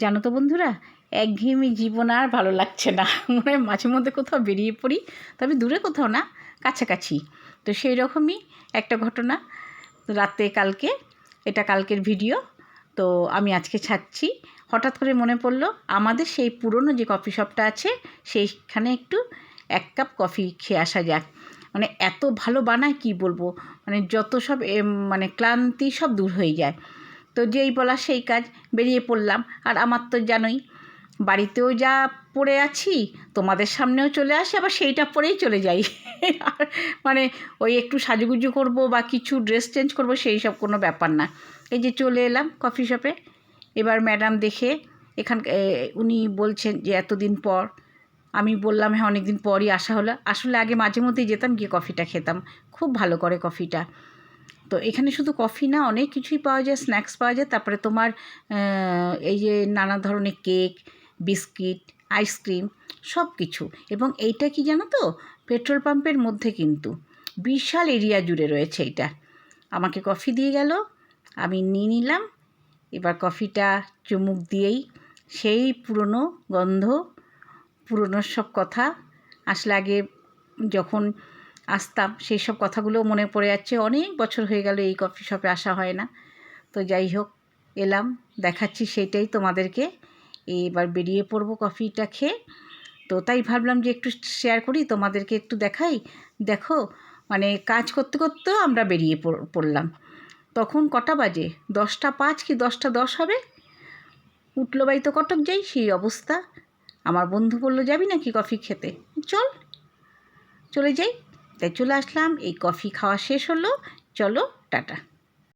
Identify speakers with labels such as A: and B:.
A: জানো তো বন্ধুরা, একঘেয়েমি জীবন আর ভালো লাগছে না। মনে হয় মাঝে মধ্যে কোথাও বেরিয়ে পড়ি, তবে দূরে কোথাও না, কাছাকাছি। তো সেই রকমই একটা ঘটনা রাতে কালকে, এটা কালকের ভিডিও। তো আমি আজকে ছাড়ছি। হঠাৎ করে মনে পড়লো আমাদের সেই পুরনো যে কফি শপটা আছে সেইখানে একটু 1 কাপ কফি খেয়ে আসা যাক। মানে এত ভালো বানায় কি বলবো, মানে যত সব মানে ক্লান্তি সব দূর হয়ে যায়। তো যেই বলা সেই কাজ, বেরিয়ে পড়লাম। আর আমার তো জানোই, বাড়িতেও যা পড়ে আছি, তোমাদের সামনেও চলে আসি, আবার সেইটা পরেই চলে যাই। আর মানে ওই একটু সাজুগুজু করব বা কিছু ড্রেস চেঞ্জ করব, সেই সব কোনো ব্যাপার না। এই যে চলে এলাম কফি শপে। এবার ম্যাডাম দেখে উনি বলছেন যে এতদিন পর। আমি বললাম হ্যাঁ, অনেক দিন পরই আসা হলো। আসলে আগে মাঝে মধ্যেই যেতাম, গিয়ে কফিটা খেতাম। খুব ভালো করে কফিটা। তো এখানে শুধু কফি না, অনেক কিছুই পাওয়া যায়, স্ন্যাক্স পাওয়া যায়। তারপরে তোমার এই যে নানা ধরনের কেক, বিস্কিট, আইসক্রিম, সব কিছু। এবং এইটা কি জানো তো, পেট্রোল পাম্পের মধ্যে কিন্তু বিশাল এরিয়া জুড়ে রয়েছে এইটা। আমাকে কফি দিয়ে গেল, আমি নিয়ে নিলাম। এবার কফিটা চুমুক দিয়েই সেই পুরনো গন্ধ, পুরনো সব কথা আসলে আগে যখন আসতাম সেই সব কথাগুলো মনে পড়ে যাচ্ছে। অনেক বছর হয়ে গেল এই কফি শপে আসা হয় না। তো যাই হোক, এলাম, দেখাচ্ছি সেইটাই তোমাদেরকে। এবার বেরিয়ে পড়বো কফিটা খেয়ে। তো তাই ভাবলাম যে একটু শেয়ার করি, তোমাদেরকে একটু দেখাই। দেখো, মানে কাজ করতে করতেও আমরা বেরিয়ে পড়লাম। তখন কটা বাজে, 10টা 5 কি 10টা 10 হবে। উঠলো বাই তো কটক যাই, সেই অবস্থা। আমার বন্ধু বলল যাবি নাকি কফি খেতে, চল চলে যাই। তাই চলে আসলাম। এই কফি খাওয়া শেষ হলো, চলো টাটা।